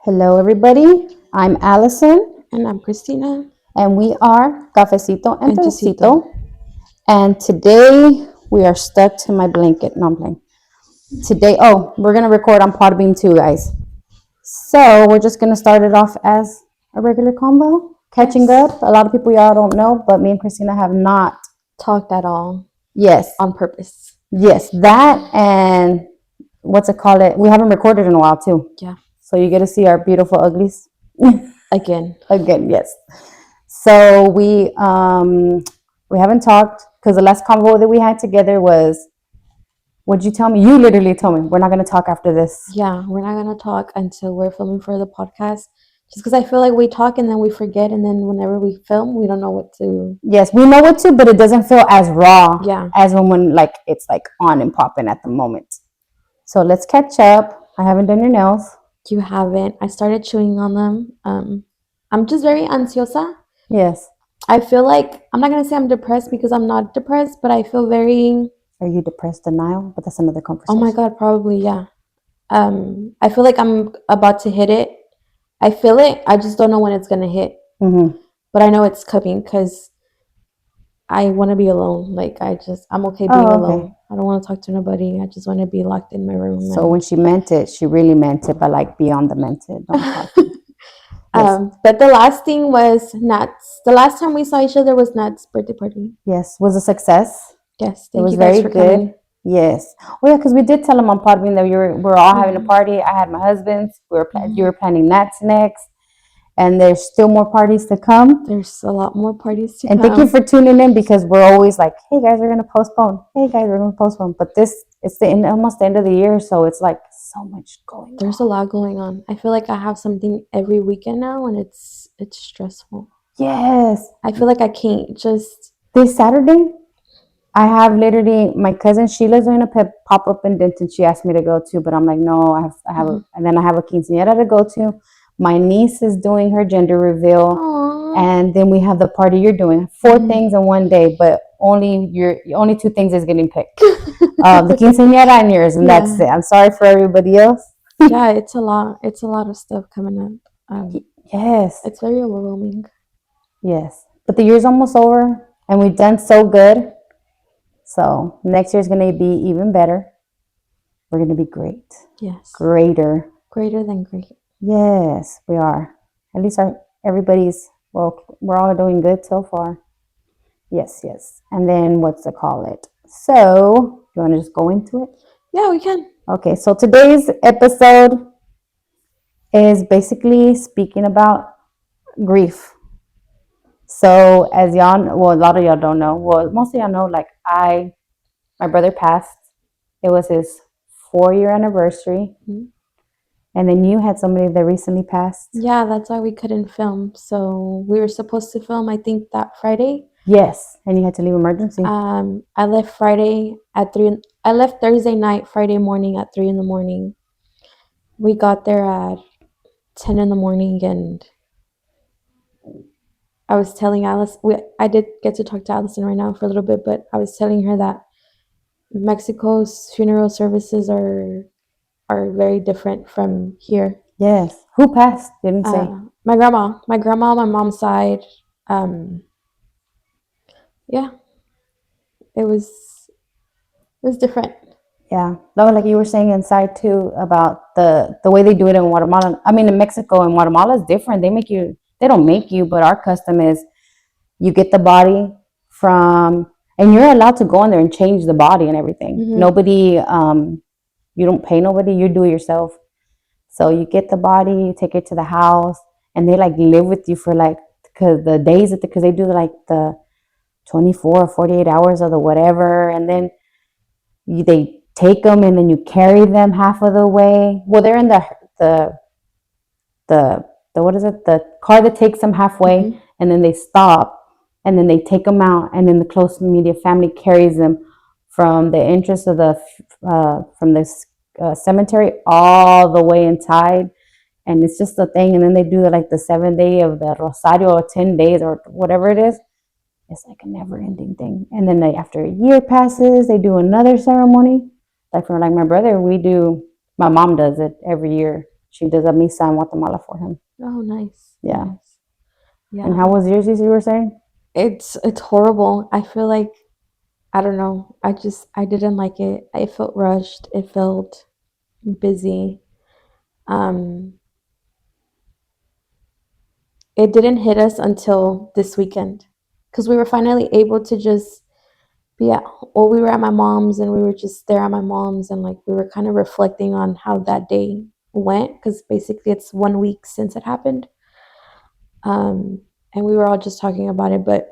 Hello, everybody. I'm Allison, And I'm Christina. and we are Cafecito and And Tecito. Tecito. And today we are stuck to my blanket. No, I'm playing. Today, we're gonna record on Podbean too, guys. So we're just gonna start it off as a regular combo, catching Yes. up. A lot of people y'all don't know, but me and Christina have not. Talked at all Yes, on purpose. yes, that and what's it called? It. We haven't recorded in a while too. Yeah. So you get to see our beautiful uglies. Again. Again, yes. So we haven't talked because the last convo that we had together was, what'd you tell me? You literally told me we're not gonna talk after this. Yeah, we're not gonna talk until we're filming for the podcast. Just because I feel like we talk and then we forget, and then whenever we film, we don't know what to. Yes, we know what to, but it doesn't feel as raw Yeah. as when like it's like on and popping at the moment. So let's catch up. I haven't done your nails. You haven't. I started chewing on them. I'm just very ansiosa. Yes. I feel like I'm not gonna say I'm depressed because I'm not depressed, but I feel very. Are you depressed denial? But that's another Oh conversation. my God, probably yeah. I feel like I'm about to hit it. I feel it. I just don't know when it's gonna hit. Mm-hmm. But I know it's coming because I want to be alone. I'm okay being Oh, alone. okay. I don't want to talk to nobody. I just want to be locked in my room. So when she meant it, she really meant it, but like beyond the meant it. Don't talk. Yes. But the last thing was Nat's. The last time we saw each other was Nat's birthday party. Yes, was a success. Yes, It thank was you guys very for good. coming. Yes. Oh yeah, because we did tell him on Podbean that we're all having a party. I had my husband's. You were planning Nat's next, and there's still more parties to come. There's a lot more parties to And come. thank you for tuning in because we're always like, hey guys, we're gonna postpone. Hey guys, we're gonna postpone. But it's almost the end of the year, so it's like so much going. There's a lot going on. I feel like I have something every weekend now, and it's stressful. Yes. I feel like I can't just. This Saturday, I have literally my cousin Sheila's doing a pop up in Denton. She asked me to go to, but I'm like, no, and then I have a quinceañera to go to. My niece is doing her gender reveal, Aww. and then we have the party you're doing. 4 things in one day, but only 2 things is getting picked. The quinceañera and yours, and that's it. I'm sorry for everybody else. Yeah, it's a lot. It's a lot of stuff coming up. Yes, It's very overwhelming. yes, but the year's almost over, and we've done so good. So next year's gonna be even better. We're gonna be great. Yes. Greater. Greater than great. Yes, we are. At least everybody's we're all doing good so far. Yes, yes. And then what's to call it? So you want to just go into it? Yeah, we can. Okay, so today's episode is basically speaking about grief. So as y'all, well, a lot of y'all don't know. Well, most of y'all know. Like my brother passed. It was his 4-year anniversary. Mm-hmm. And then you had somebody that recently passed. Yeah, that's why we couldn't film. So we were supposed to film, I think, that Friday. Yes, and you had to leave emergency. I left Friday at 3. I left Thursday night, Friday morning at 3 in the morning. We got there at 10 in the morning, and I was telling Alice. I did get to talk to Allison right now for a little bit, but I was telling her that Mexico's funeral services are very different from here. Yes. Who passed? Didn't say. My grandma. My grandma on my mom's side. Yeah. It was different. Yeah. No, like you were saying inside too about the way they do it in Guatemala. I mean, in Mexico and Guatemala is different. They don't make you, but our custom is you get the body from, and you're allowed to go in there and change the body and everything. Mhm. Nobody, you don't pay nobody. You do it yourself. So you get the body, you take it to the house, and they like live with you for like because they do like the 24 or 48 hours of the whatever, and then they take them and then you carry them half of the way. Well, they're in the what is it? The car that takes them halfway, Mhm. and then they stop, and then they take them out, and then the close immediate family carries them from the entrance of from this cemetery all the way inside. And it's just a thing. And then they do like the 7 day of the Rosario, or 10 days, or whatever it is. It's like a never-ending thing. And then after a year passes, they do another ceremony. Like for like my brother, my mom does it every year. She does a misa in Guatemala for him. Oh, nice. Yeah. Nice. Yeah. And how was yours, you were saying? It's horrible. I feel like I don't know. I didn't like it. It felt rushed. It felt busy. Um, it didn't hit us until this weekend because we were finally able to just be at, well, we were at my mom's and we were just there at my mom's and like we were kind of reflecting on how that day went because basically it's 1 week since it happened. And we were all just talking about it. But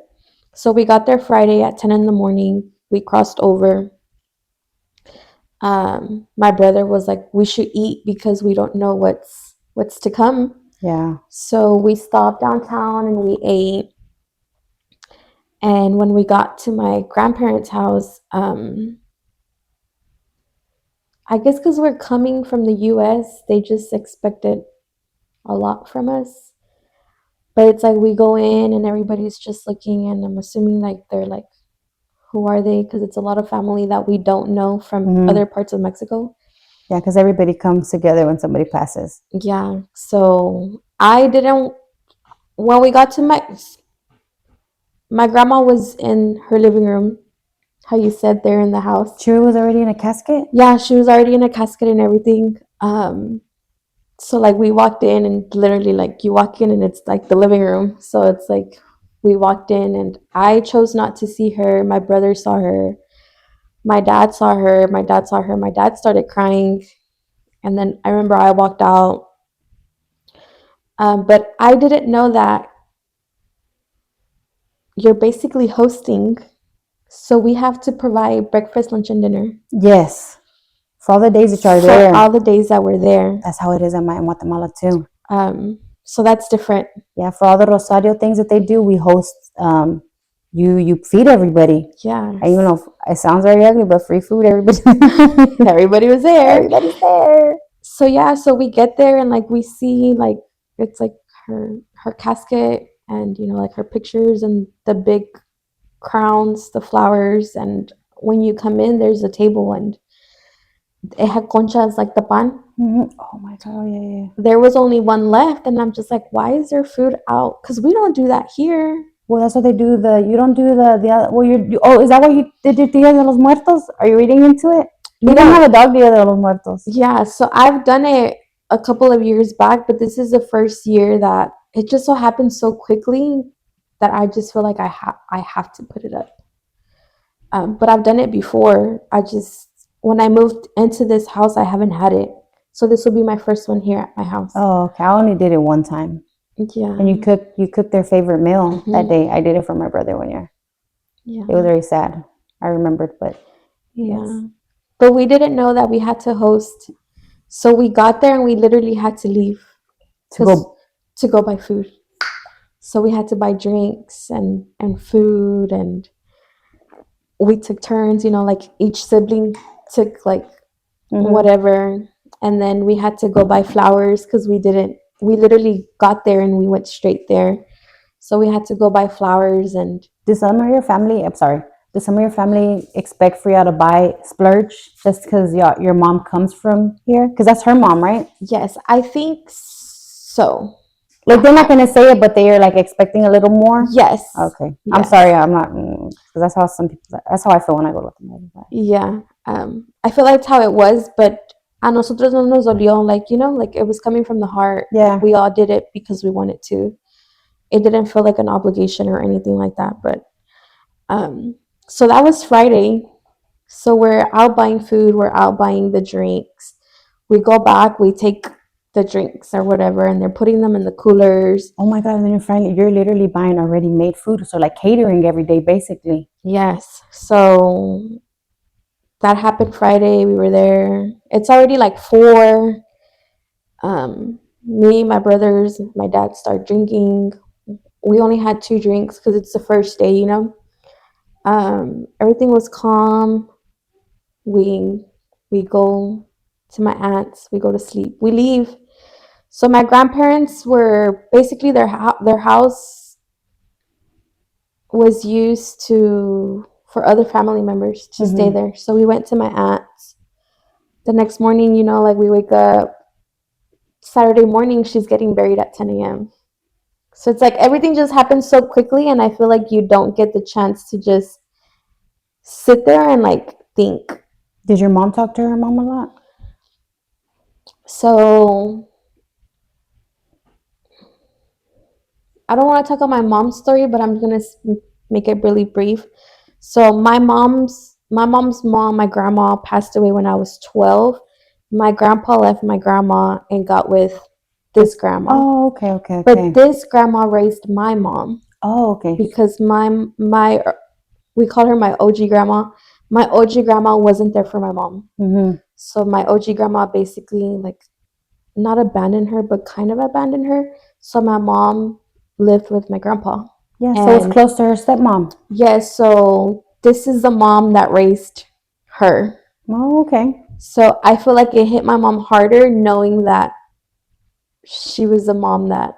so we got there Friday at 10 in the morning. We crossed over. My brother was like, we should eat because we don't know what's to come. Yeah. So we stopped downtown and we ate. And when we got to my grandparents' house, I guess because we're coming from the US, they just expected a lot from us. But it's like we go in and everybody's just looking, and I'm assuming like they're like, who are they? Because it's a lot of family that we don't know from Mhm. other parts of Mexico. Yeah, because everybody comes together when somebody passes. Yeah. So I didn't, when we got to my grandma was in her living room, how you said there in the house. She was already in a casket? Yeah, she was already in a casket and everything. So like we walked in and literally like you walk in and it's like the living room. So it's like we walked in and I chose not to see her. My brother saw her. My dad saw her. My dad saw her. My dad started crying. And then I remember I walked out. But I didn't know that you're basically hosting. So we have to provide breakfast, lunch, and dinner Yes. For all the days that you're for there. all the days that we're there. That's how it is in Guatemala too. So that's different. Yeah, for all the Rosario things that they do, we host. You feed everybody. Yeah. And you know, it sounds very ugly, but free food, everybody. Everybody was there. Everybody's there. So yeah, so we get there and like we see like it's like her casket and you know like her pictures and the big crowns, the flowers, and when you come in there's a table and it had conchas like the pan. Mm-hmm. Oh my god, yeah. There was only one left and I'm just like, why is there food out? Because we don't do that here. Well, that's what they do. You don't do the other. Well, is that what you did your Dia de los Muertos? Are you reading into it? You don't have a dog Dia de los Muertos. Yeah, so I've done it a couple of years back, but this is the first year that it just so happened so quickly that I just feel like I have to put it up. But I've done it before. When I moved into this house, I haven't had it. So this will be my first one here at my house. Oh, okay. I only did it one time. Yeah. And you cooked their favorite meal that Mhm. day. I did it for my brother one year. Yeah. It was very sad. I remembered, but Yeah. yes. But we didn't know that we had to host. So we got there and we literally had to leave to go buy food. So we had to buy drinks and food and we took turns, you know, like each sibling took like whatever. And then we had to go buy flowers because we literally got there and we went straight there. So we had to go buy flowers and. Does some of your family expect for y'all to buy splurge just because your mom comes from here? Because that's her mom, right? Yes, I think so. Like they're not gonna say it, but they are like expecting a little more. Yes. Okay. Yes. I'm sorry. I'm not. Because that's how some people. That's how I feel when I go to the. Yeah. I feel like that's how it was, but a nosotros no nos dolió. Like you know, like it was coming from the heart. Yeah. We all did it because we wanted to. It didn't feel like an obligation or anything like that. But so that was Friday. So we're out buying food. We're out buying the drinks. We go back. We take the drinks or whatever, and they're putting them in the coolers. Oh my god! And then you're literally buying already made food, so like catering every day, basically. Yes. So that happened Friday. We were there. It's already like 4. Me, my brothers, my dad start drinking. We only had 2 drinks because it's the first day, you know. Everything was calm. We go to my aunt's. We go to sleep. We leave. So my grandparents were basically their house was used for other family members to stay there. So we went to my aunt's. The next morning, you know, like we wake up, Saturday morning, she's getting buried at 10 a.m. So it's like everything just happens so quickly, and I feel like you don't get the chance to just sit there and like think. Did your mom talk to her mom a lot? So I don't want to talk about my mom's story, but I'm gonna make it really brief. So my mom's mom, my grandma, passed away when I was 12. My grandpa left my grandma and got with this grandma. Oh, okay, okay, okay. But this grandma raised my mom. Oh, okay. Because my we call her my OG grandma. My OG grandma wasn't there for my mom. Mm-hmm. So my OG grandma basically like not abandoned her, but kind of abandoned her. So my mom lived with my grandpa. Yeah, so it's close to her stepmom. Yes, so this is the mom that raised her. Oh, okay. So I feel like it hit my mom harder knowing that she was the mom that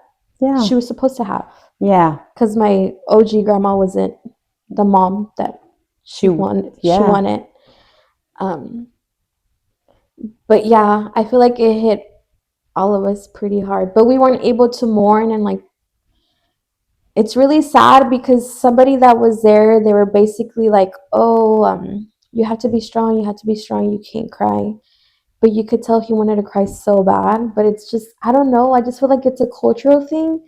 she was supposed to have. Yeah. Because my OG grandma wasn't the mom that she wanted. Yeah. She wanted. But yeah, I feel like it hit all of us pretty hard. But we weren't able to mourn, and like it's really sad because somebody that was there, they were basically like, "Oh, you have to be strong. You have to be strong. You can't cry." But you could tell he wanted to cry so bad. But it's just, I don't know. I just feel like it's a cultural thing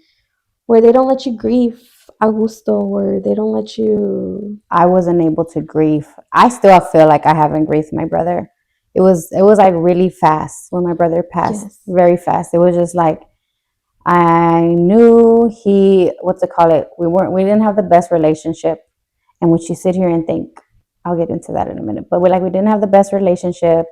where they don't let you grieve a gusto, or they don't let you. I wasn't able to grieve. I still feel like I haven't grieved my brother. It was like really fast when my brother passed. Yes. Very fast. It was just like I knew we didn't have the best relationship. And when you sit here and think, I'll get into that in a minute. But we didn't have the best relationship.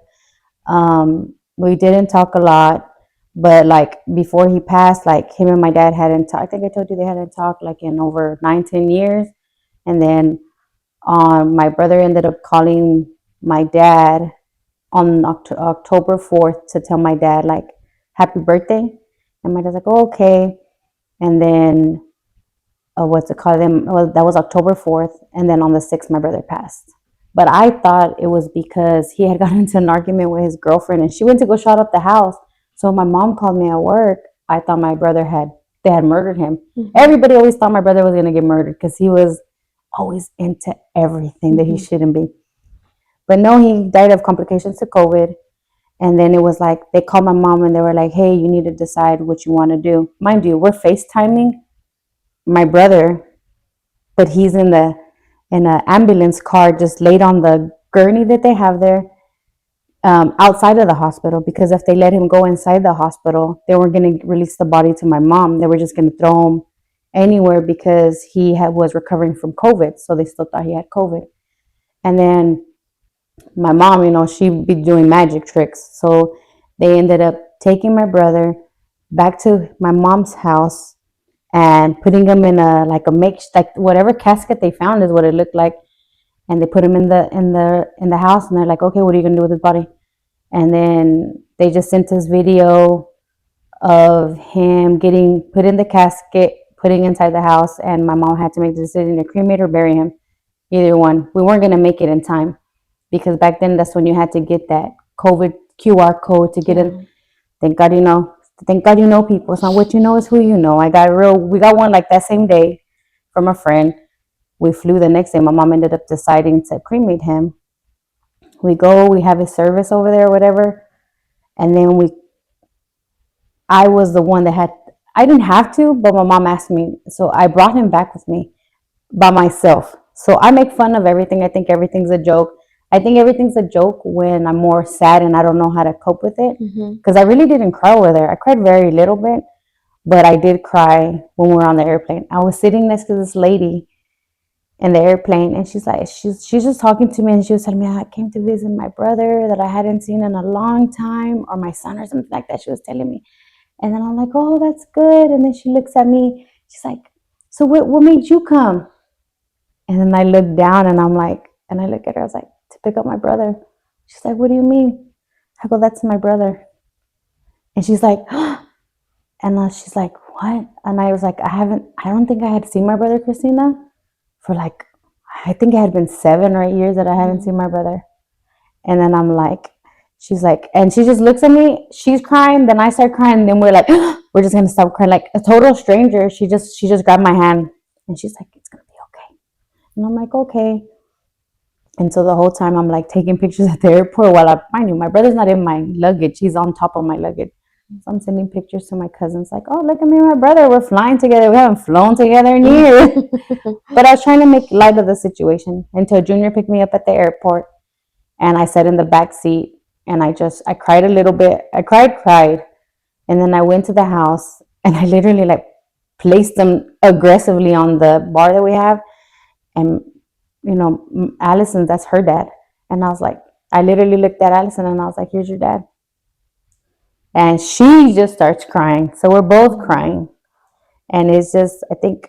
We didn't talk a lot. But like before he passed, like him and my dad hadn't talked. I think I told you they hadn't talked like in over 9-10 years. And then my brother ended up calling my dad on October 4th to tell my dad like happy birthday. And my dad's like, oh, okay. And then what's it called? Well, that was October 4th. And then on the 6th, my brother passed. But I thought it was because he had gotten into an argument with his girlfriend and she went to go shut up the house. So my mom called me at work. I thought they had murdered him. Mm-hmm. Everybody always thought my brother was going to get murdered because he was always into everything that he shouldn't be. But no, he died of complications to COVID. And then it was like, they called my mom and they were like, hey, you need to decide what you want to do. Mind you, we're FaceTiming my brother, but he's in an ambulance car just laid on the gurney that they have there outside of the hospital, because if they let him go inside the hospital, they weren't going to release the body to my mom. They were just going to throw him anywhere because he was recovering from COVID. So they still thought he had COVID. And then my mom, she'd be doing magic tricks. So they ended up taking my brother back to my mom's house and putting him in a makeshift, like whatever casket they found is what it looked like. And they put him in the house, and they're like, okay, what are you gonna do with his body? And then they just sent us video of him getting put in the casket, putting inside the house, and my mom had to make the decision to cremate or bury him. Either one. We weren't gonna make it in time because back then that's when you had to get that COVID QR code to get in. Thank God you know people. It's not what you know, it's who you know. We got one like that same day from a friend. We flew the next day. My mom ended up deciding to cremate him. We have his service over there or whatever. And then I was the one that I didn't have to, but my mom asked me. So I brought him back with me by myself. So I make fun of everything. I think everything's a joke. I think everything's a joke when I'm more sad and I don't know how to cope with it. Because I really didn't cry over there. I cried very little bit, but I did cry when we were on the airplane. I was sitting next to this lady in the airplane, and she's just talking to me, and she was telling me I came to visit my brother that I hadn't seen in a long time, or my son or something like that. She was telling me. And then I'm like, oh, that's good. And then she looks at me. She's like, so what made you come? And then I look down and I look at her. I was like, to pick up my brother. She's like, what do you mean? I go, that's my brother. And she's like, and she's like, what? And I was like, I don't think I had seen my brother, Christina, for I think it had been 7 or 8 years that I hadn't seen my brother. And then I'm like, She's like, and she just looks at me. She's crying, then I start crying, and then we're like, we're just gonna stop crying. Like a total stranger, she just grabbed my hand, and she's like, it's gonna be okay. And I'm like, okay. And so the whole time I'm like taking pictures at the airport while mind you, my brother's not in my luggage. He's on top of my luggage. So I'm sending pictures to my cousins like, oh, look at me and my brother. We're flying together. We haven't flown together in years. But I was trying to make light of the situation until Junior picked me up at the airport and I sat in the back seat and I cried a little bit. I cried. And then I went to the house and I literally like placed them aggressively on the bar that we have. And Allison, that's her dad. And I was like, I literally looked at Allison and I was like, here's your dad. And she just starts crying. So we're both crying. And it's just, I think,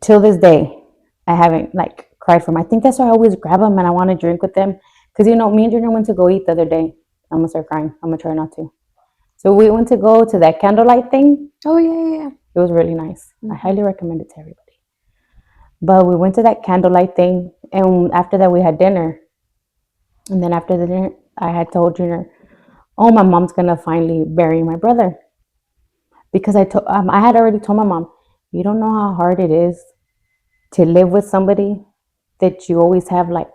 till this day, I haven't like cried for him. I think that's why I always grab him and I want to drink with them. Because, me and Junior went to go eat the other day. I'm going to start crying. I'm going to try not to. So we went to go to that candlelight thing. Oh, yeah. It was really nice. I highly recommend it to everybody. But we went to that candlelight thing, and after that we had dinner. And then after the dinner, I had told Junior, "Oh, my mom's gonna finally bury my brother," because I had already told my mom, "You don't know how hard it is to live with somebody that you always have like,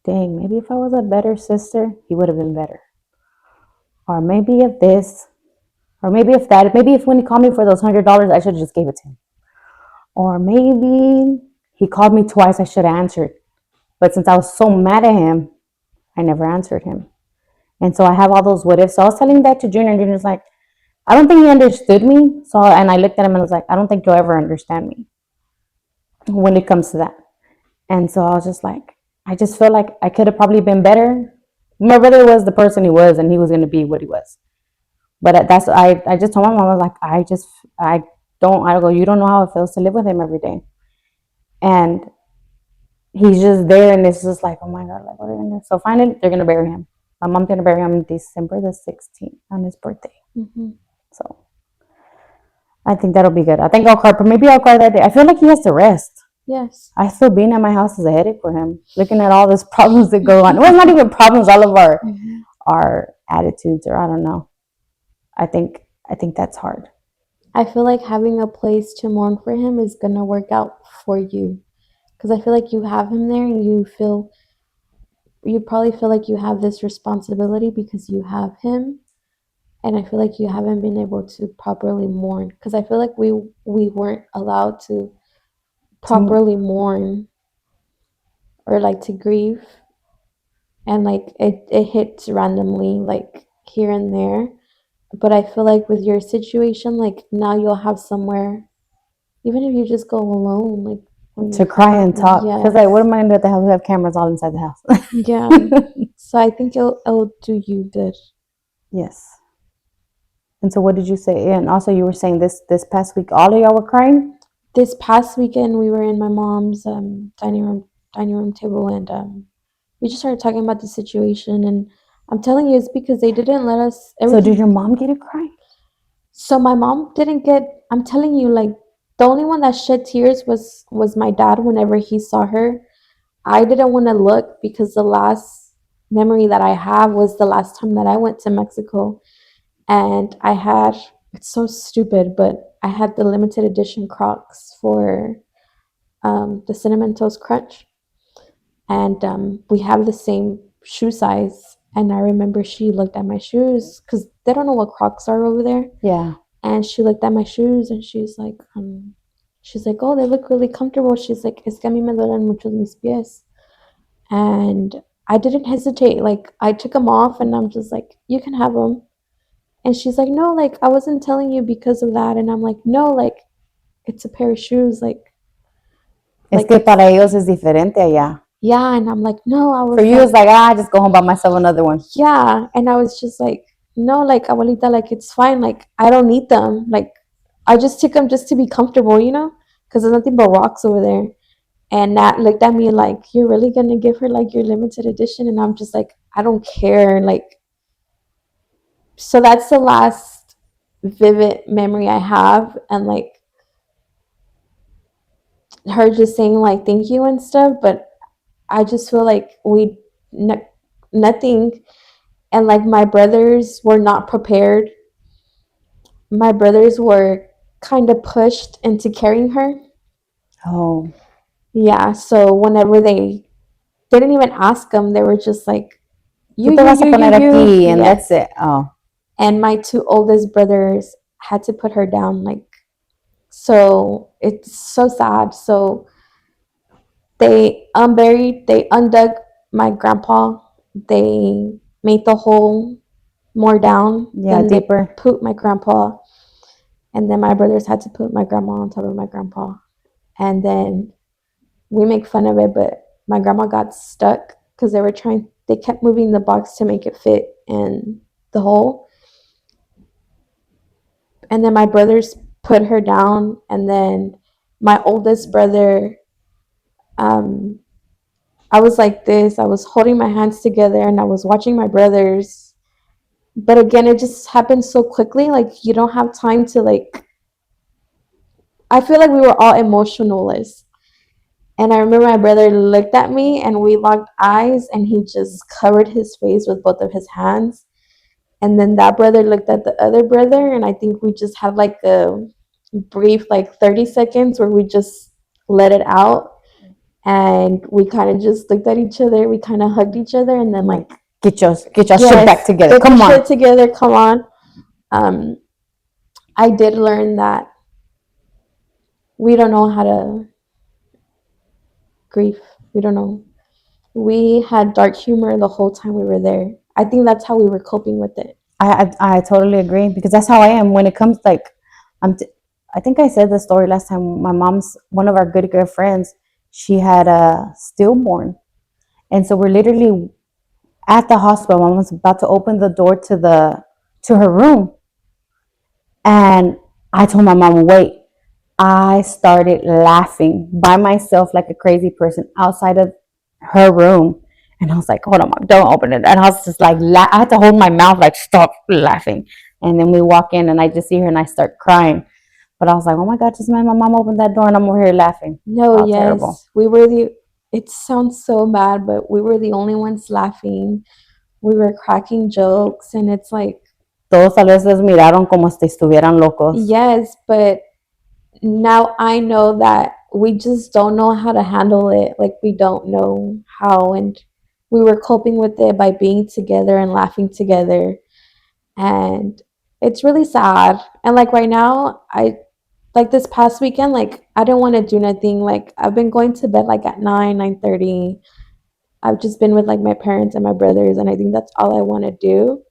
dang, maybe if I was a better sister, he would have been better, or maybe if this, or maybe if that, maybe if when he called me for those $100, I should have just gave it to him, or maybe." He called me twice. I should have answered. But since I was so mad at him, I never answered him. And so I have all those what ifs. So I was telling that to Junior, and Junior's like, I don't think he understood me. And I looked at him and I was like, I don't think you'll ever understand me when it comes to that. And so I was just like, I just feel like I could have probably been better. My brother was the person he was, and he was going to be what he was. But I just told my mom, I was like, I go, you don't know how it feels to live with him every day. And he's just there, and it's just like, oh my God, like, what are they gonna do? So finally, they're gonna bury him. My mom's gonna bury him December the 16th on his birthday. So I think that'll be good. I think I'll cry, but maybe I'll cry that day. I feel like he has to rest. Yes. I feel being at my house is a headache for him. Looking at all these problems that go on. Well, not even problems. All of our attitudes, or I don't know. I think that's hard. I feel like having a place to mourn for him is gonna work out for you, because I feel like you have him there, and you probably feel like you have this responsibility because you have him, and I feel like you haven't been able to properly mourn, because I feel like we weren't allowed to properly mourn or like to grieve, and like it hits randomly like here and there. But I feel like with your situation, like now you'll have somewhere, even if you just go alone, like to cry and talk. Because like, what am I gonna do at the house? We have cameras all inside the house. Yeah. So I think it'll do you good. Yes. And so what did you say? And also you were saying this past week all of y'all were crying? This past weekend we were in my mom's dining room table, and we just started talking about the situation, and I'm telling you, it's because they didn't let us. So did your mom get a cry? So my mom didn't get. I'm telling you, like the only one that shed tears was my dad whenever he saw her. I didn't want to look because the last memory that I have was the last time that I went to Mexico, and I had, it's so stupid, but I had the limited edition Crocs for the Cinnamon Toast Crunch, and we have the same shoe size. And I remember she looked at my shoes because they don't know what Crocs are over there. Yeah. And she looked at my shoes and she's like, oh, they look really comfortable. She's like, es que a mí me duelen mucho mis pies. And I didn't hesitate. Like, I took them off and I'm just like, you can have them. And she's like, no, like, I wasn't telling you because of that. And I'm like, no, like, it's a pair of shoes. Es que para ellos es diferente allá. Yeah. And I'm like, no, I was. For you, it's like, I just go home, buy myself another one. Yeah. And I was just like, no, like, abuelita, like, it's fine. Like, I don't need them. Like, I just took them just to be comfortable, because there's nothing but rocks over there. And Nat looked at me like, you're really going to give her like your limited edition? And I'm just like, I don't care. Like, so that's the last vivid memory I have. And like her just saying like, thank you and stuff. But I just feel like nothing. and like my brothers were not prepared. My brothers were kind of pushed into carrying her. Oh, Yeah, so whenever they didn't even ask them, they were just like, tú te vas a poner aquí, and that's it. Oh, and my two oldest brothers had to put her down. Like, so it's so sad. So they unburied, they undug my grandpa. They made the hole more down. yeah, Then deeper. they put my grandpa, and then my brothers had to put my grandma on top of my grandpa. And then we make fun of it, but my grandma got stuck because they kept moving the box to make it fit in the hole. And then my brothers put her down, and then my oldest brother, um, I was like this, I was holding my hands together and I was watching my brothers. But again, it just happened so quickly. Like, you don't have time to, like, I feel like we were all emotionless. And I remember my brother looked at me and we locked eyes and he just covered his face with both of his hands. And then that brother looked at the other brother, and I think we just had like a brief, like 30 seconds where we just let it out. And we kind of just looked at each other. We kind of hugged each other, and then like, Get your shit back together. get Come your on. shit together. Come on. I did learn that we don't know how to grieve. We don't know. We had dark humor the whole time we were there. I think that's how we were coping with it. I totally agree, because that's how I am when it comes, like, I think I said the story last time. My mom's, one of our good friends, she had a stillborn, and so we're literally at the hospital. Mom was about to open the door to her room, and I told my mom, wait. I started laughing by myself like a crazy person outside of her room. And I was like, hold on, Mom, don't open it. And I was just like, I had to hold my mouth, like, stop laughing. And then we walk in and I just see her and I start crying. But I was like, oh my God, just man, my mom opened that door and I'm over here laughing. No, How yes. terrible. We were it sounds so bad, but we were the only ones laughing. We were cracking jokes, and it's like, Todos tal vez les miraron como si estuvieran locos. yes, but now I know that we just don't know how to handle it. Like, we don't know how, and we were coping with it by being together and laughing together. And it's really sad. And like right now, I like this past weekend, like I didn't want to do nothing. Like, I've been going to bed like at 9:30. I've just been with like my parents and my brothers, and I think that's all I want to do,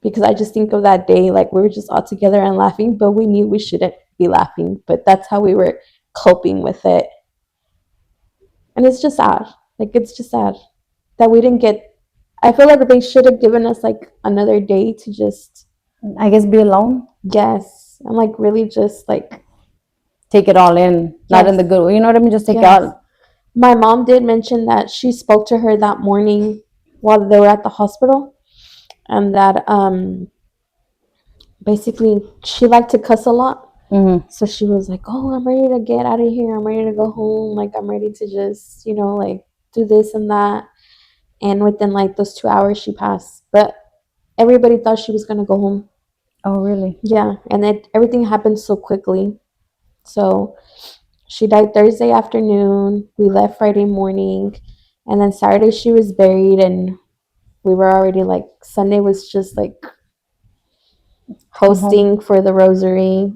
because I just think of that day, like we were just all together and laughing, but we knew we shouldn't be laughing, but that's how we were coping with it. And it's just sad. Like, it's just sad that we didn't get, I feel like they should have given us like another day to just, I guess, be alone. yes, and like really just like Take it all in. Not in the good way. You know what I mean? Just take it out. My mom did mention that she spoke to her that morning while they were at the hospital, and that basically she liked to cuss a lot. Mm-hmm. So she was like, oh, I'm ready to get out of here. I'm ready to go home. Like, I'm ready to just, like do this and that. And within like those 2 hours, she passed. But everybody thought she was going to go home. Oh, really? Yeah. And everything happened so quickly. So she died Thursday afternoon. We left Friday morning. And then Saturday, she was buried. And we were already like, Sunday was just like hosting for the rosary.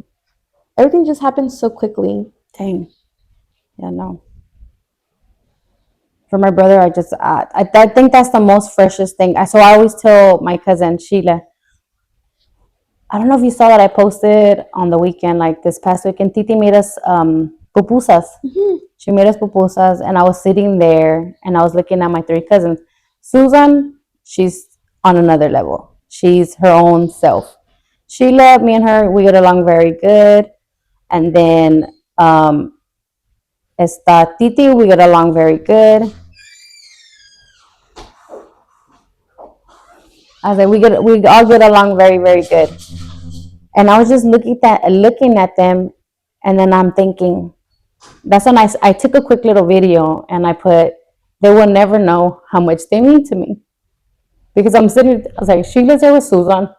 Everything just happened so quickly. Dang. Yeah, no. For my brother, I think that's the most freshest thing. So I always tell my cousin Sheila, I don't know if you saw that I posted on the weekend, like this past weekend, Titi made us pupusas. Mm-hmm. She made us pupusas, and I was sitting there and I was looking at my three cousins. Susan, she's on another level. She's her own self. Sheila, me and her, we get along very good. And then esta Titi, we get along very good. I was like, we all get along very, very good. And I was just looking at them, and then I'm thinking, that's when I took a quick little video and I put, they will never know how much they mean to me. because I'm sitting. I was like, Sheila's there with Susan,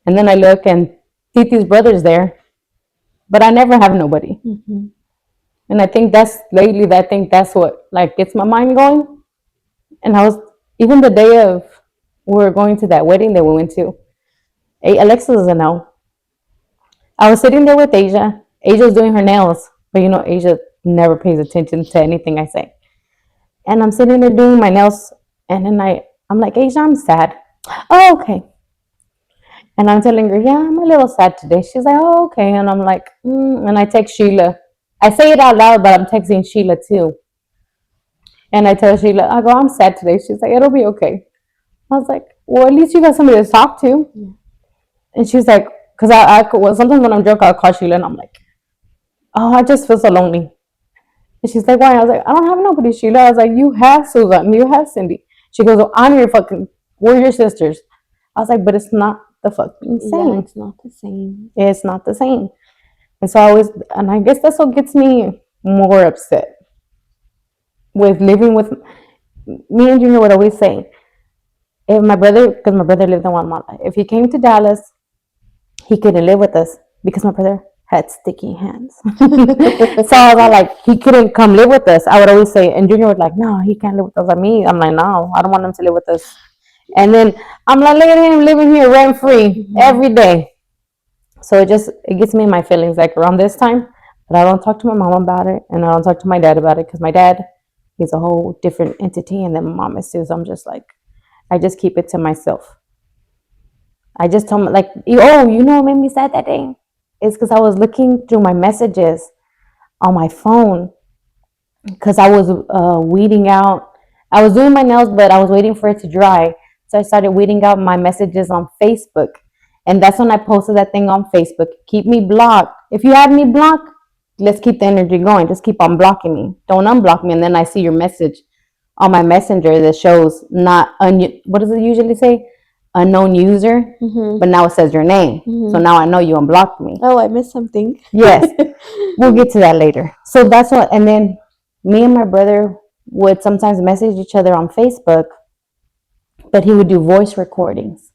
and then I look and Titi's brother's there, but I never have nobody. Mm-hmm. And I think that's lately. I think that's what like gets my mind going. And I was even the day of we were going to that wedding that we went to. Alexa doesn't know. I was sitting there with Asia. Asia's doing her nails, but you know Asia never pays attention to anything I say. And I'm sitting there doing my nails, and then I'm like, Asia, I'm sad. Oh, okay. And I'm telling her, yeah, I'm a little sad today. She's like, oh, okay. And I'm like, and I text Sheila. I say it out loud, but I'm texting Sheila too. And I tell Sheila, I go, I'm sad today. She's like, it'll be okay. I was like, well, at least you got somebody to talk to. Yeah. And she's like, because well, sometimes when I'm drunk, I'll call Sheila and I'm like, oh, I just feel so lonely. And she's like, why? I was like, I don't have nobody, Sheila. I was like, you have Susan, you have Cindy. She goes, oh, we're your sisters. I was like, but it's not the fucking same. Yeah, it's not the same. It's not the same. And so and I guess that's what gets me more upset with living with me and Junior would always say, if my brother, because my brother lived in Guatemala, if he came to Dallas, he couldn't live with us because my brother had sticky hands. So I was like, he couldn't come live with us. I would always say, and Junior was like, no, he can't live with us. Like me, I'm like, no, I don't want him to live with us. And then I'm like, look at him living here rent free every day. So it gets me in my feelings like around this time. But I don't talk to my mom about it, and I don't talk to my dad about it because my dad, he's a whole different entity, and then my mom is too. So I'm just like, I just keep it to myself. I just told him like, oh, you know what made me sad that day? It's because I was looking through my messages on my phone because I was weeding out. I was doing my nails, but I was waiting for it to dry. So I started weeding out my messages on Facebook. And that's when I posted that thing on Facebook. Keep me blocked. If you have me blocked, let's keep the energy going. Just keep on blocking me. Don't unblock me. And then I see your message on my messenger that shows what does it usually say? Unknown user. Mm-hmm. But now it says your name. Mm-hmm. So now I know you unblocked me. Oh, I missed something. Yes. We'll get to that later. So that's what, and then me and my brother would sometimes message each other on Facebook, but he would do voice recordings.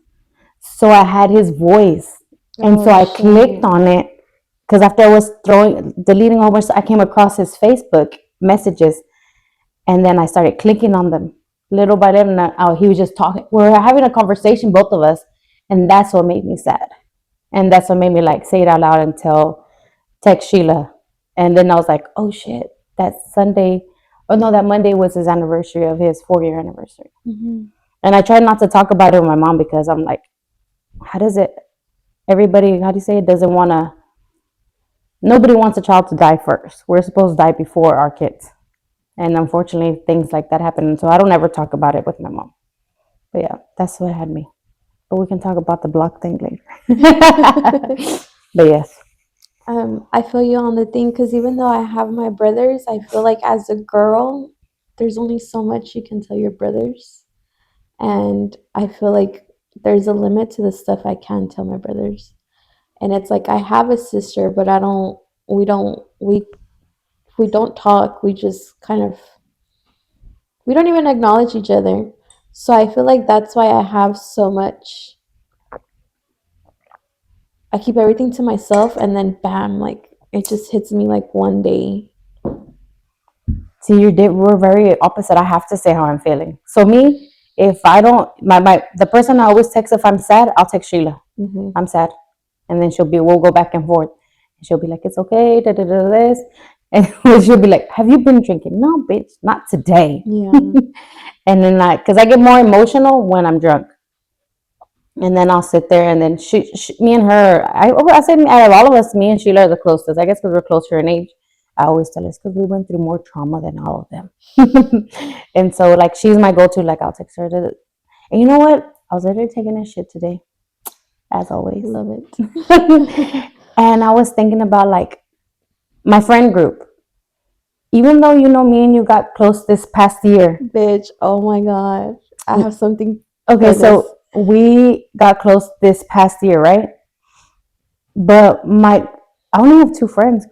So I had his voice. And so I clicked on it because after I was deleting a whole bunch, I came across his Facebook messages, and then I started clicking on them little by little. And he was just talking. We were having a conversation, both of us, and that's what made me sad. And that's what made me like say it out loud and text Sheila. And then I was like, oh shit, that Monday was his anniversary of his 4-year anniversary. Mm-hmm. And I tried not to talk about it with my mom because I'm like, how do you say it? Nobody wants a child to die first. We're supposed to die before our kids. And unfortunately, things like that happen. And so I don't ever talk about it with my mom. But yeah, that's what had me. But we can talk about the block thing later. But yes. I feel you on the thing because even though I have my brothers, I feel like as a girl, there's only so much you can tell your brothers. And I feel like there's a limit to the stuff I can tell my brothers. And it's like I have a sister, but we don't talk. We just we don't even acknowledge each other. So I feel like that's why I have so much. I keep everything to myself, and then bam, like it just hits me like one day. See, we're very opposite. I have to say how I'm feeling. So me, if I don't, the person I always text if I'm sad, I'll text Sheila. Mm-hmm. I'm sad, and then we'll go back and forth. And she'll be like, it's okay, this. And she'll be like, have you been drinking? No, bitch, not today. Yeah. And then because I get more emotional when I'm drunk. And then I'll sit there, and then me and her, I said out of all of us, me and Sheila are the closest. I guess because we're closer in age. I always tell us because we went through more trauma than all of them. And so like she's my go-to. Like I'll text her. And you know what? I was literally taking a shit today, as always. Love it. And I was thinking about like my friend group. Even though me and you got close this past year, bitch. Oh my god, I have something. Okay, so we got close this past year, right? But I only have 2 friends,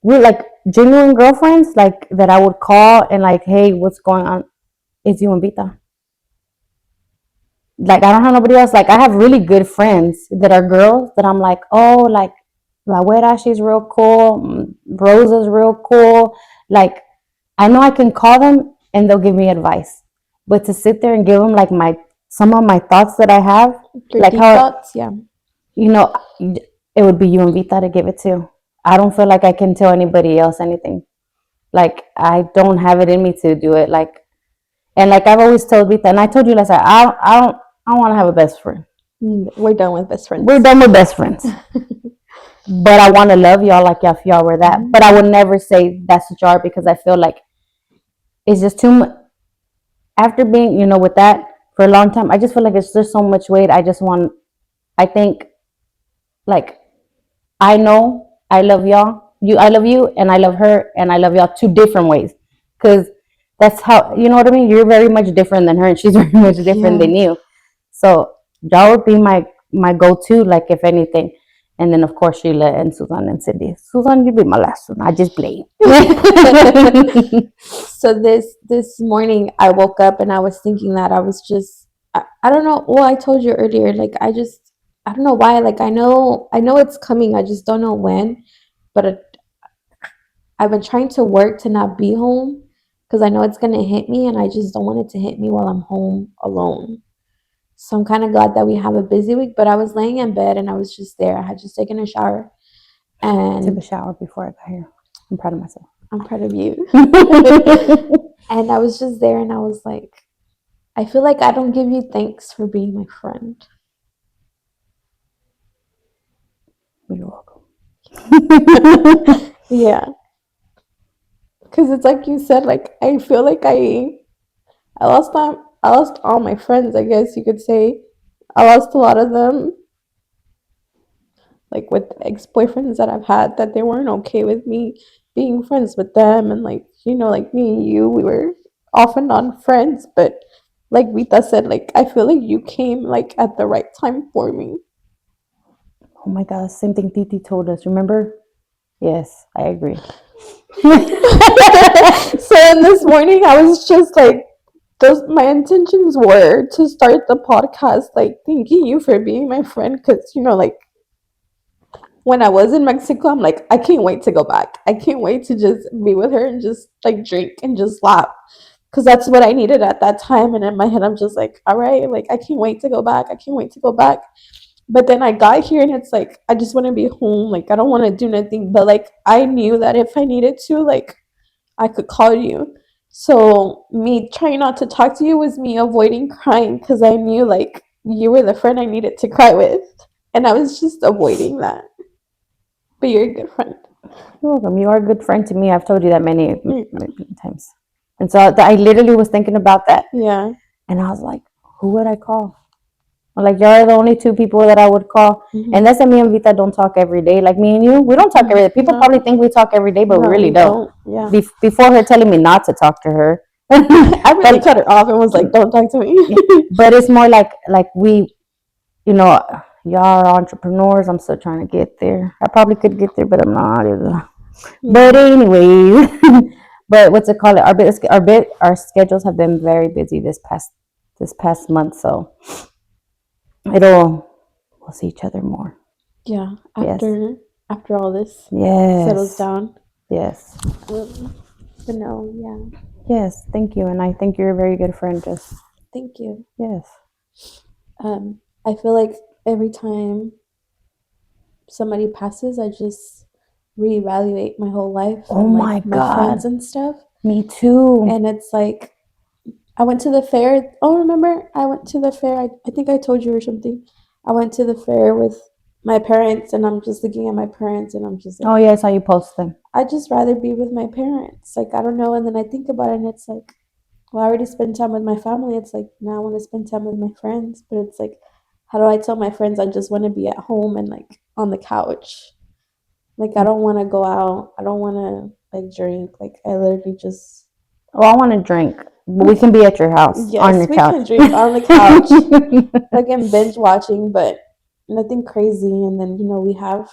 we're like genuine girlfriends, like that I would call and like, hey, what's going on? It's you and Vita. like I don't have nobody else. Like I have really good friends that are girls that I'm like, oh, like La Güera, she's real cool. Rosa's real cool. Like I know I can call them and they'll give me advice. But to sit there and give them like my some of my thoughts that I have, Your like deep how thoughts, yeah. you know, it would be you and Vita to give it to. I don't feel like I can tell anybody else anything. Like I don't have it in me to do it. Like and like I've always told Vita, and I told you last night, I don't want to have a best friend. We're done with best friends. We're done with best friends. But I want to love y'all like if y'all were that. But I would never say that's what y'all are because I feel like it's just too much. After being, with that for a long time, I just feel like it's just so much weight. I think, like, I know I love y'all. I love you, and I love her, and I love y'all two different ways. Because that's how, you know what I mean? You're very much different than her, and she's very much different than you. So y'all would be my go-to, like, if anything. And then, of course, Sheila and Susan and Cindy. Susan, you be my last one. I just play. So this morning I woke up and I was thinking that I was just I don't know. Well, I told you earlier, like I don't know why. Like I know it's coming. I just don't know when. But I've been trying to work to not be home because I know it's gonna hit me, and I just don't want it to hit me while I'm home alone. So I'm kind of glad that we have a busy week. But I was laying in bed and I was just there. I had just taken a shower I took a and shower before I got here. I'm proud of myself. I'm proud of you. And I was just there and I was like, I feel like I don't give you thanks for being my friend. You're welcome. Yeah. Because it's like you said, like I feel like I lost all my friends, I guess you could say. I lost a lot of them, like with ex-boyfriends that I've had, that they weren't okay with me being friends with them. And like, like me and you, we were off and on friends, but like Vita said, like I feel like you came like at the right time for me. Oh my God, same thing Titi told us. Remember? Yes, I agree. So then this morning I was just like, my intentions were to start the podcast like thanking you for being my friend, because like when I was in Mexico, I'm like, I can't wait to go back. I can't wait to just be with her and just like drink and just laugh, because that's what I needed at that time. And in my head I'm just like, all right, like I can't wait to go back. I can't wait to go back. But then I got here and it's like I just want to be home. Like I don't want to do nothing. But like I knew that if I needed to, like I could call you. So me trying not to talk to you was me avoiding crying, because I knew like you were the friend I needed to cry with. And I was just avoiding that. But you're a good friend. You're welcome. You are a good friend to me. I've told you that many times. And so I literally was thinking about that. Yeah. And I was like, who would I call? Like, you're the only two people that I would call. Mm-hmm. And that's that me and Vita don't talk every day. Like, me and you, we don't talk every day. People probably think we talk every day, but we really don't. Yeah. Before her telling me not to talk to her. I really cut her off and was like, don't talk to me. But it's more like we, y'all are entrepreneurs. I'm still trying to get there. I probably could get there, but I'm not. Yeah. But anyways, but what's it called? Our schedules have been very busy this past month, so we'll see each other more. Yeah, after all this settles down. Yes. But no, yeah. Yes, thank you, and I think you're a very good friend. Just thank you. Yes. I feel like every time somebody passes, I just reevaluate my whole life. Oh and, my my God. friends and stuff. Me too. And it's like, I went to the fair. Oh, remember? I went to the fair. I think I told you or something. I went to the fair with my parents, and I'm just looking at my parents, and I'm just like, Oh yeah, I saw you post them. I'd just rather be with my parents. Like, I don't know. And then I think about it, and it's like, well, I already spent time with my family. It's like, now I want to spend time with my friends. But it's like, how do I tell my friends I just want to be at home and like on the couch? Like, I don't want to go out. I don't want to like drink. Like, I literally just. Oh, I want to drink. But we can be at your house. Yes, on your we couch. can drink on the couch. Again, binge watching, but nothing crazy. And then, we have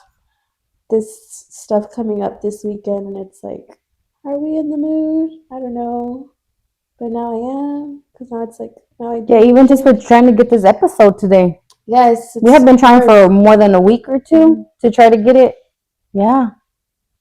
this stuff coming up this weekend, and it's like, are we in the mood? I don't know. But now I am, because now it's like, now I do. Yeah, even just for trying to get this episode today. Yes. We have been trying hard. for more than a week or two Mhm. to try to get it. Yeah.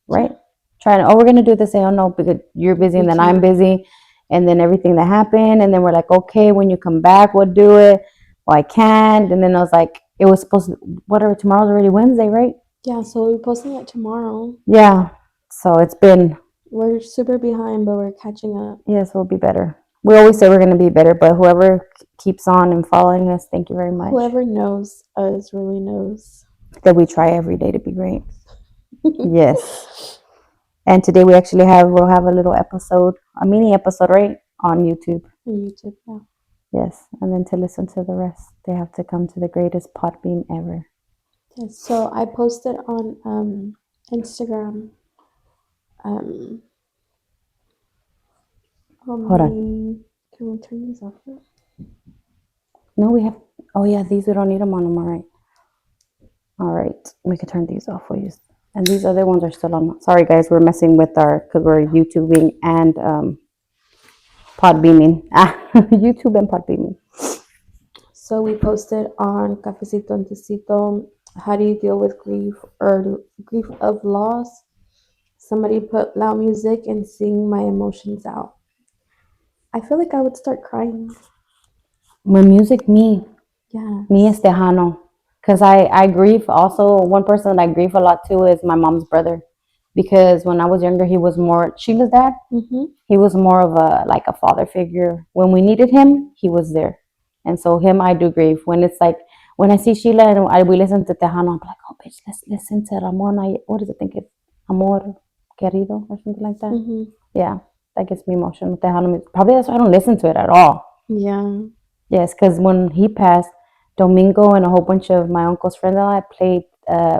Right? Trying, oh, we're going to do this. Say, oh, no, because you're busy and We then I'm can't. busy. And then everything that happened. And then we're like, okay, when you come back, we'll do it. Well, I can't. And then I was like, it was supposed to, whatever, tomorrow's already Wednesday, right? Yeah, so we're posting it tomorrow. Yeah. So it's been, We're super behind, but we're catching up. yes, we'll be better. We always say we're going to be better, but whoever keeps on and following us, thank you very much. Whoever knows us really knows that we try every day to be great. Yes. And today we'll have a little episode, a mini episode, right? On YouTube. On YouTube, yeah. Yes. And then to listen to the rest, they have to come to the greatest Podbean ever. Yes. So I posted on Instagram. Hold on. Can we turn these off? No, we have. Oh yeah, these we don't need them on them. All right. All right, we can turn these off. We use, and these other ones are still on. Sorry guys, we're messing with because we're YouTubing and Podbeaming. YouTube and Podbeaming. So we posted on Cafecito and Tecito, how do you deal with grief or grief of loss? Somebody put loud music and sing my emotions out. I feel like I would start crying. When music, me Yeah. is Tejano. Because I grieve also. One person that I grieve a lot too is my mom's brother. Because when I was younger, he was more, Sheila's dad, he was more of a father figure. When we needed him, he was there. And so him, I do grieve. When it's like, when I see Sheila and we listen to Tejano, I'm like, oh, bitch, let's listen to Ramona. What does it think it's? Amor Querido or something like that. Yeah, that gets me emotional. Tejano, probably that's why I don't listen to it at all. Yeah. Yes, because when he passed, Domingo and a whole bunch of my uncle's friends and I played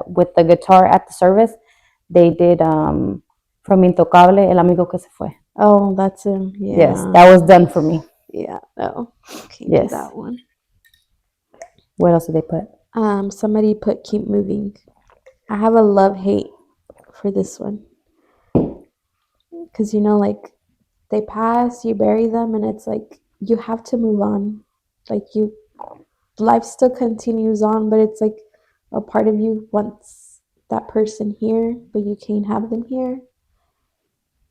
with the guitar at the service. They did from Intocable, El Amigo Que Se Fue. Oh, that's him. Yeah. Yes, that was done for me. Yeah, no. Can't Yes. do that one. What else did they put? Somebody put keep moving. I have a love-hate for this one. Because, like, they pass, you bury them, and it's like, you have to move on. Like, life still continues on, but it's like a part of you wants that person here, but you can't have them here.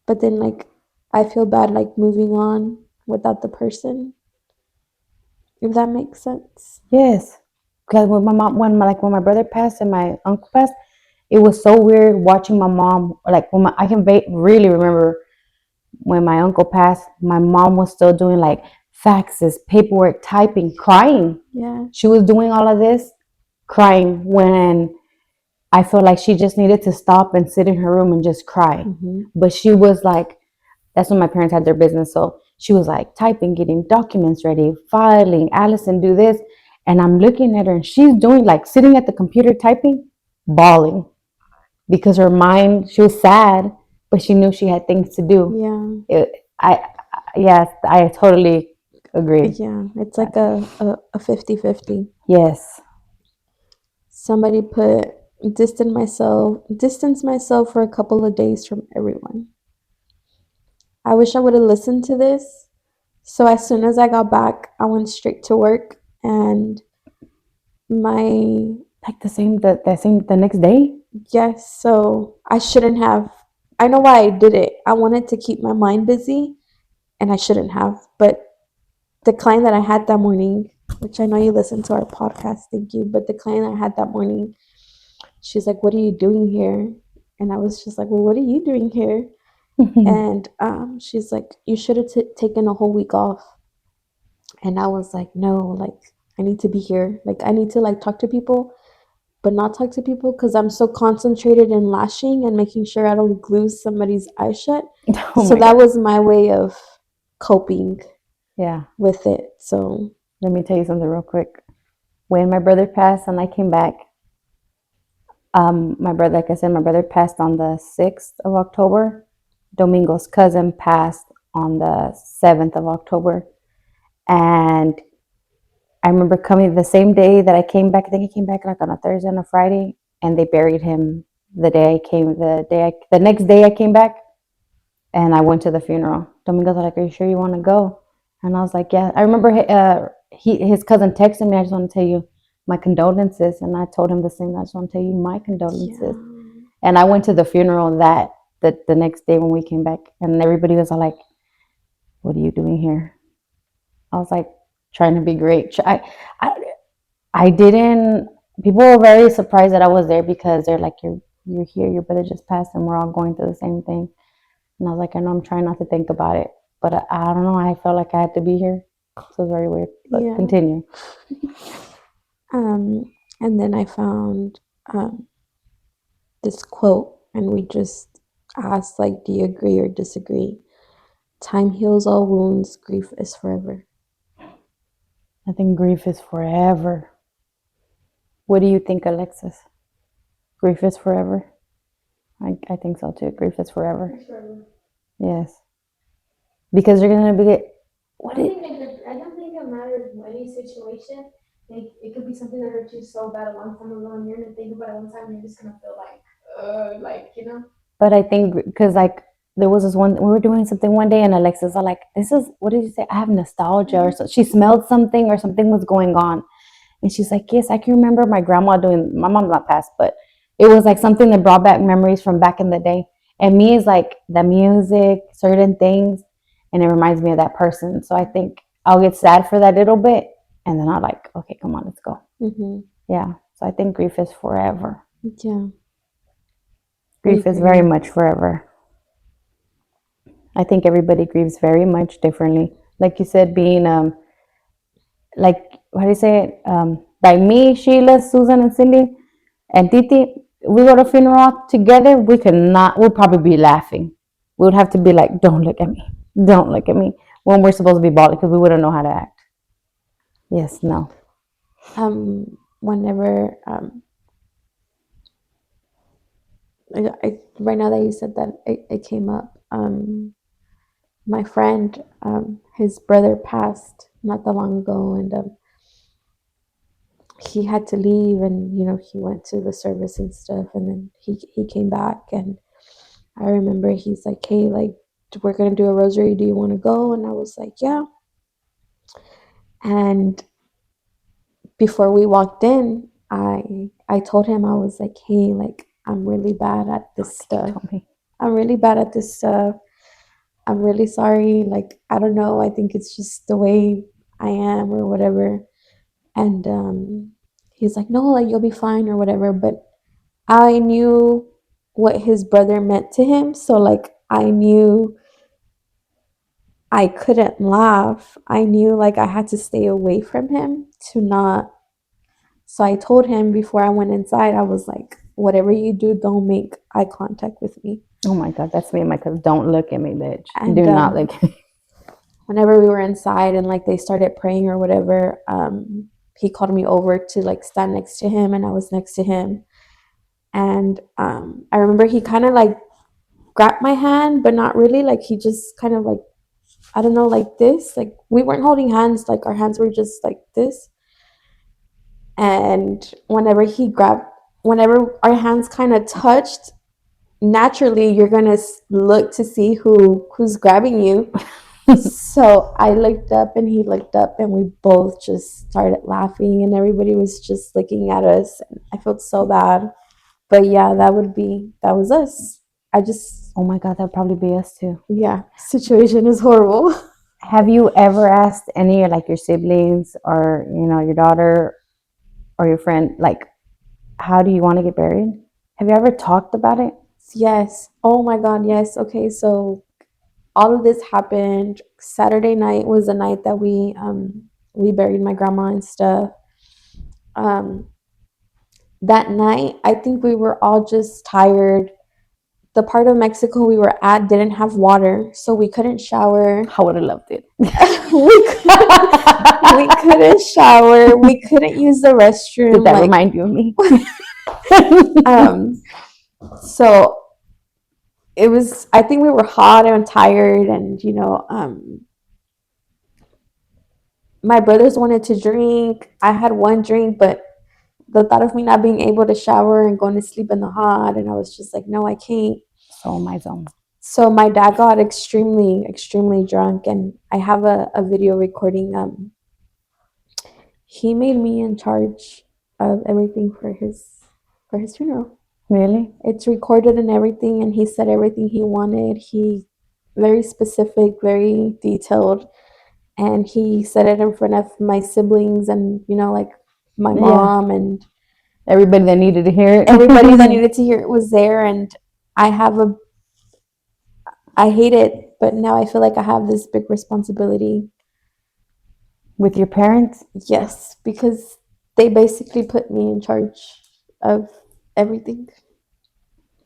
But then, like, I feel bad, like, moving on without the person. If that makes sense. Yes, because when when my brother passed and my uncle passed, it was so weird watching my mom. Like I can really remember when my uncle passed, my mom was still doing like faxes, paperwork, typing, crying. Yeah. She was doing all of this, crying when I felt like she just needed to stop and sit in her room and just cry. But she was like, that's when my parents had their business. So she was like typing, getting documents ready, filing, Allison, do this. And I'm looking at her and she's doing like sitting at the computer typing, bawling because her mind, she was sad, but she knew she had things to do. Yeah. Yes, I totally agree. Yeah, it's like a 50-50. Yes. Somebody put distance myself for a couple of days from everyone. I wish I would have listened to this. So as soon as I got back, I went straight to work and like the next day? Yes, so I shouldn't have. I know why I did it. I wanted to keep my mind busy and I shouldn't have. But the client that I had that morning, which I know you listened to our podcast, thank you. But the client I had that morning, she's like, "What are you doing here?" And I was just like, "Well, what are you doing here?" And she's like, "You should have taken a whole week off." And I was like, "No, like I need to be here. Like I need to like talk to people, but not talk to people because I'm so concentrated in lashing and making sure I don't glue somebody's eye shut." So that was my way of coping. Yeah. With it. So let me tell you something real quick. When my brother passed and I came back, my brother, like I said, my brother passed on the 6th of October. Domingo's cousin passed on the 7th of October. And I remember coming the same day that I came back. I think I came back like on a Thursday and a Friday, and they buried him the next day I came back, and I went to the funeral. Domingo's like, are you sure you want to go? And I was like, yeah. I remember his cousin texted me. I just want to tell you my condolences. And I told him the same. I just want to tell you my condolences. And I went to the funeral the next day when we came back. And everybody was all like, what are you doing here? I was like, trying to be great. I didn't, people were very surprised that I was there because they're like, you're here, your brother just passed, and we're all going through the same thing. And I was like, I know I'm trying not to think about it, but I don't know. I felt like I had to be here. So it's very weird. But Yeah. continue. And then I found this quote, and we just asked, like, do you agree or disagree? Time heals all wounds, grief is forever. I think grief is forever. What do you think, Alexis? Grief is forever? I think so too. Grief is forever. Yes. Because you're going to be... I don't think it matters any situation. Like, it could be something that hurt you so bad a long time ago, and you're going to think about it one time, and you're just going to feel like, you know? But I think, because, like, there was this one, we were doing something one day, and Alexis was like, this is, what did you say? I have nostalgia. Or so. She smelled something, or something was going on. And she's like, yes, I can remember my grandma doing, my mom's not passed, but it was like something that brought back memories from back in the day. And me is like the music, certain things, and it reminds me of that person. So I think I'll get sad for that little bit, and then I'll like, okay, come on, let's go. Mm-hmm. Yeah. So I think grief is forever. Yeah. Grief is very much forever. I think everybody grieves very much differently. Like you said, being like, how do you say it? Like me, Sheila, Susan, and Cindy, and Titi, we go to funeral together, we'd probably be laughing. We would have to be like, don't look at me. Don't look at me. When we're supposed to be bawling because we wouldn't know how to act. Yes, no. Whenever, right now that you said that, it came up. My friend, his brother passed not that long ago, and he had to leave, and he went to the service and stuff, and then he came back, and I remember he's like, hey, like, we're gonna do a rosary, do you want to go? And I was like, yeah. And before we walked in, I told him, I was like, hey, like, I'm really bad at this stuff. I'm really bad at this stuff. I'm really sorry. Like, I don't know. I think it's just the way I am or whatever. And he's like, no, like, you'll be fine or whatever. But I knew what his brother meant to him. So, like, I knew I couldn't laugh. I knew, like, I had to stay away from him to not. So I told him before I went inside, I was like, whatever you do, don't make eye contact with me. Oh my God, that's me and my cousin. Don't look at me, bitch. And, do not look at me. Whenever we were inside and like they started praying or whatever, he called me over to like stand next to him, and I was next to him. And I remember he kind of like grabbed my hand, but not really. Like, he just kind of like, I don't know, like this. Like, we weren't holding hands. Like, our hands were just like this. And whenever our hands kind of touched, naturally you're gonna look to see who's grabbing you. So I looked up and he looked up, and we both just started laughing, and everybody was just looking at us, and I felt so bad. But yeah, that was us. Oh my God, that'd probably be us too. Yeah, situation is horrible. Have you ever asked any of like your siblings or your daughter or your friend, like, how do you want to get buried? Have you ever talked about it? Yes. Oh my God, yes. Okay, so all of this happened Saturday night. Was the night that we buried my grandma and stuff. That night, I think we were all just tired. The part of Mexico we were at didn't have water, so we couldn't shower. I would have loved it. we couldn't shower. We couldn't use the restroom. Did that remind you of me? So it was, I think we were hot and tired, and my brothers wanted to drink. I had one drink, but the thought of me not being able to shower and going to sleep in the hot, and I was just like, no, I can't. So my zone. So my dad got extremely drunk, and I have a video recording. He made me in charge of everything for his funeral. Really? It's recorded and everything, and he said everything he wanted. He very specific, very detailed, and he said it in front of my siblings and like my Yeah. mom and Everybody that needed to hear it. everybody that needed to hear it was there. And I hate it, but now I feel like I have this big responsibility. With your parents? Yes, because they basically put me in charge of everything.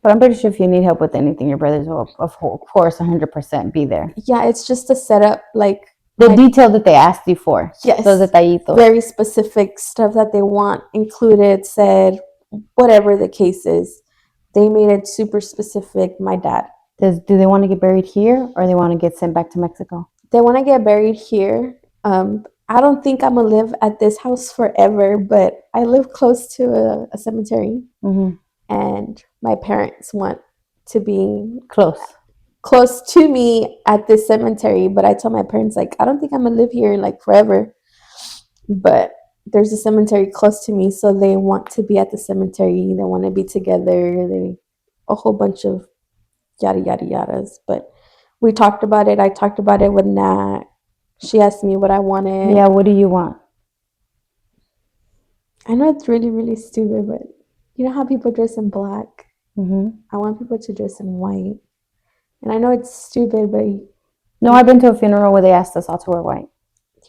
But I'm pretty sure if you need help with anything, your brothers will, of course, 100% be there. Yeah, it's just a setup, like The detail that they asked you for. Yes. Those detallitos. Very specific stuff that they want included, said, whatever the case is. They made it super specific, my dad. Do they want to get buried here or they want to get sent back to Mexico? They want to get buried here. I don't think I'm going to live at this house forever, but I live close to a cemetery. Mm-hmm. And my parents want to be Close to me at this cemetery. But I told my parents, like, I don't think I'm going to live here like forever. But there's a cemetery close to me, so they want to be at the cemetery. They want to be together. A whole bunch of yada yada yadas. But we talked about it. I talked about it with Nat. She asked me what I wanted. Yeah, what do you want? I know it's really, really stupid, but you know how people dress in black? Mm-hmm. I want people to dress in white. And I know it's stupid, but no, I've been to a funeral where they asked us all to wear white.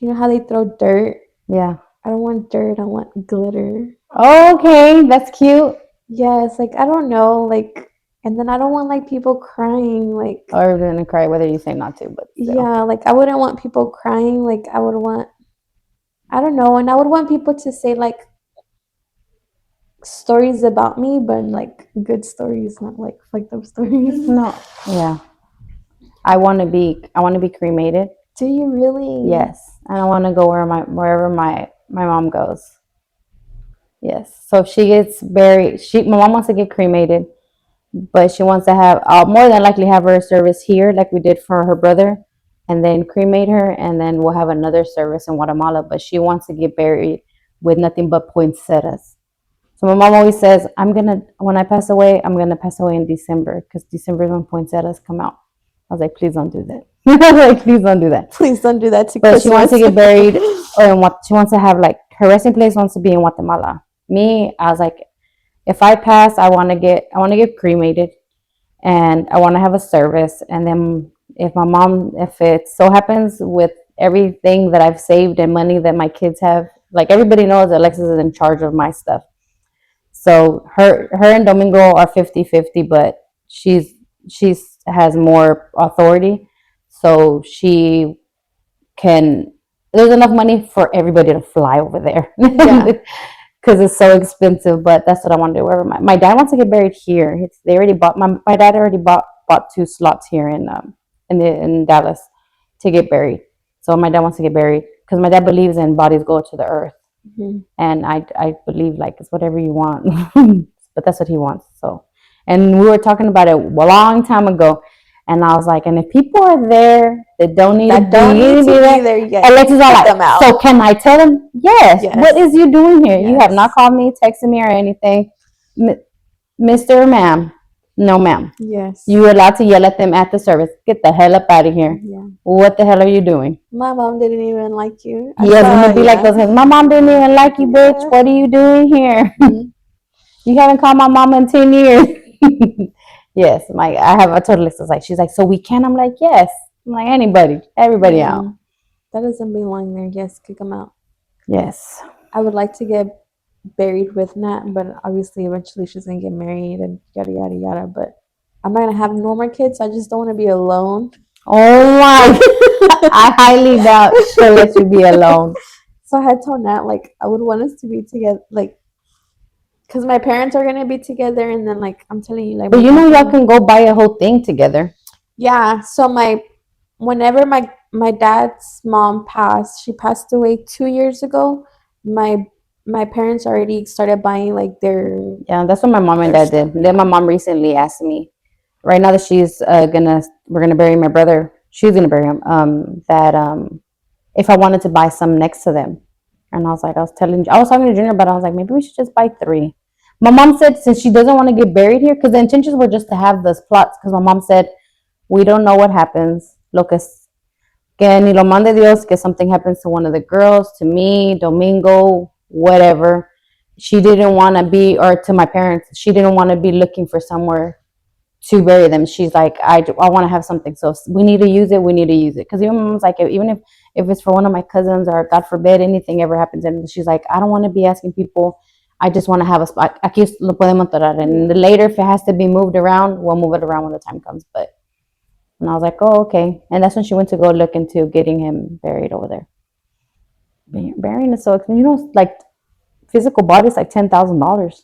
You know how they throw dirt? Yeah. I don't want dirt. I want glitter. Oh, okay. That's cute. Yes, like, I don't know, like, and then I don't want, like, people crying, like... Or you're going to cry whether you say not to, but still. Yeah, like, I wouldn't want people crying. Like, I would want... I don't know. And I would want people to say, like, stories about me, but, like, good stories, not, like, fucked up stories. No. Yeah. I want to be cremated. Do you really? Yes. And I want to go wherever my mom goes. Yes. So if she gets buried, my mom wants to get cremated, but she wants to have, more than likely have her service here like we did for her brother, and then cremate her, and then we'll have another service in Guatemala, but she wants to get buried with nothing but poinsettias. So my mom always says, when I pass away, I'm going to pass away in December, because December is when poinsettias come out. I was like, please don't do that. Please don't do that. Please don't do that to But Christmas. she wants to get buried, or she wants to have, like, her resting place wants to be in Guatemala. Me, I was like, if I pass, I want to get cremated, and I want to have a service. And then if it so happens with everything that I've saved and money that my kids have, like, everybody knows that Alexis is in charge of my stuff. So her and Domingo are 50-50, but she has more authority, so she can. There's enough money for everybody to fly over there. Yeah. Because it's so expensive. But that's what I want to do. Wherever my dad wants to get buried here. They already bought my dad already bought 2 slots here in Dallas to get buried. So my dad wants to get buried because my dad believes in bodies go to the earth. Mm-hmm. And I believe, like, it's whatever you want. But that's what he wants. So, and we were talking about it a long time ago. And I was like, and if people are there that don't need to be there, Alexis all like, so can I tell them? Yes. What is you doing here? Yes. You have not called me, texted me, or anything. Mr. or ma'am? No, ma'am. Yes. You're allowed to yell at them at the service. Get the hell up out of here. Yeah. What the hell are you doing? My mom didn't even like you. Yes, gonna be like those. My mom didn't even like you, bitch. What are you doing here? Mm-hmm. You haven't called my mama in 10 years. Yes, I have a total list. She's like, so we can? I'm like, yes. I'm like, everybody out. That doesn't belong there. Yes, kick them out. Yes. I would like to get buried with Nat, but obviously eventually she's gonna get married and yada yada yada. But I'm not gonna have no more kids, so I just don't want to be alone. Oh my! I highly doubt she'll let you be alone. So I had told Nat, like, I would want us to be together, like, because my parents are gonna be together, and then, like, I'm telling you, like. But you know, y'all can go buy a whole thing together. Yeah. So whenever my dad's mom passed, she passed away 2 years ago. My parents already started buying, like, their. Yeah, that's what my mom and dad did. Then my mom recently asked me, right now that we're gonna bury my brother. She's gonna bury him. If I wanted to buy some next to them, and I was talking to Junior, but I was like, maybe we should just buy 3. My mom said since she doesn't want to get buried here, because the intentions were just to have those plots. Because my mom said we don't know what happens. Lo que ni lo mande Dios, que something happens to one of the girls, to me, Domingo, whatever. She didn't want to be, or to my parents, she didn't want to be looking for somewhere to bury them. She's like, I want to have something. So if we need to use it, we need to use it. Because even my mom's like, even if it's for one of my cousins or God forbid anything ever happens, and she's like, I don't want to be asking people. I just want to have a spot. Aquí lo podemos enterrar. And later, if it has to be moved around, we'll move it around when the time comes. And I was like, oh, okay. And that's when she went to go look into getting him buried over there. Burying is so expensive. You know, like physical body is like $10,000.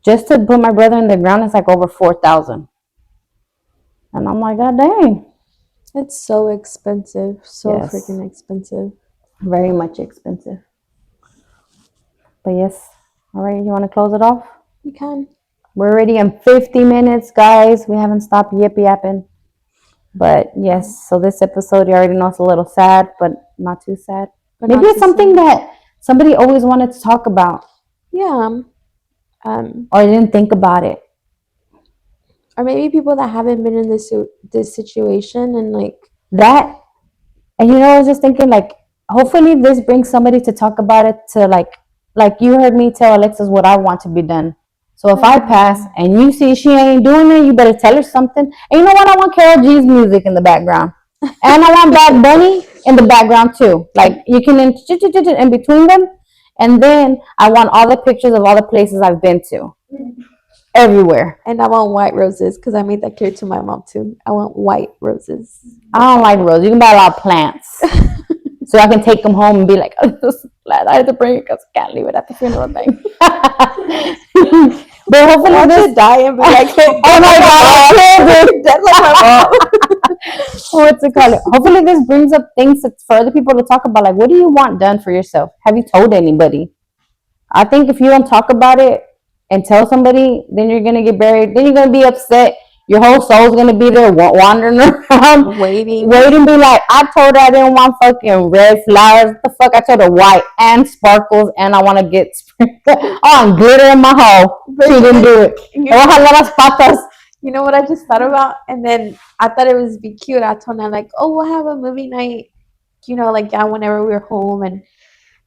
Just to put my brother in the ground is like over $4,000. And I'm like, God dang. It's so expensive. So Yes. freaking expensive. Very much expensive. But yes. All right, you want to close it off? You can. We're already in 50 minutes, guys. We haven't stopped yapping. But yes, so this episode, you already know it's a little sad, but not too sad. But Maybe not it's too something sad. that somebody always wanted to talk about Yeah. or didn't think about it. Or maybe people that haven't been in this situation and like That, and I was just thinking, like, hopefully this brings somebody to talk about it, to like you heard me tell Alexis what I want to be done. So if I pass and you see she ain't doing it, you better tell her something. And you know what? I want Karol G's music in the background. And I want Bad Bunny in the background too. Like you can in between them. And then I want all the pictures of all the places I've been to. Everywhere. And I want white roses because I made that clear to my mom too. I want white roses. I don't like roses. You can buy a lot of plants. So I can take them home and be like, oh, I'm so glad I had to bring it because I can't leave it at the funeral thing. But hopefully I this should die and be like, oh my God, that's like my mom. what's it called? Hopefully this brings up things for other people to talk about. Like, what do you want done for yourself? Have you told anybody? I think if you don't talk about it and tell somebody, then you're gonna get buried. Then you're gonna be upset. Your whole soul's gonna be there wandering around, Waiting. be like, I told her I didn't want fucking red flowers. What the fuck? I told her white and sparkles, and I want to get on glitter in my hole. She didn't do it. You know what I just thought about? And then I thought it was be cute. I told her like, oh, we'll have a movie night. Like whenever we were home, and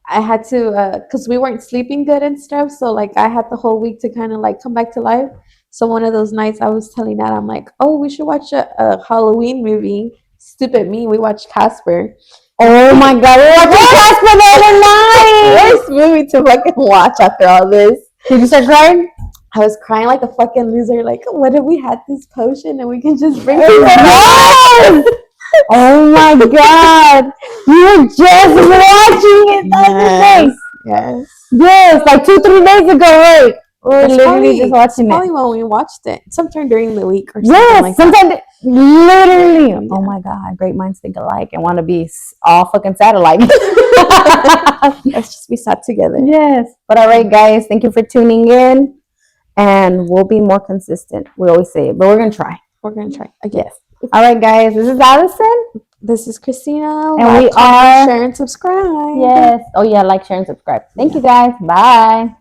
I had to because we weren't sleeping good and stuff. So like I had the whole week to kind of like come back to life. So one of those nights I was telling that I'm like, oh, we should watch a Halloween movie. Stupid me, we watched Casper. Oh my God, we watched Casper the other night. Worst movie to fucking watch after all this. Did you start crying? I was crying like a fucking loser. Like, what if we had this potion and we can just bring Yes! Oh my God, you were just watching it the other day. Yes. Yes, like 2-3 days ago, right? We're literally just watching it. Probably when we watched it, sometime during the week or something Yes, like sometimes that. literally. Yeah. Oh my God, great minds think alike and want to be all fucking satellite. Let's just be sat together. Yes, but all right, guys, thank you for tuning in, and we'll be more consistent. We always say it, but we're gonna try. We're gonna try again. Yes. All right, guys, this is Allison. This is Christina. And we are share and subscribe. Yes. Oh yeah, like, share, and subscribe. Thank you, guys. Bye.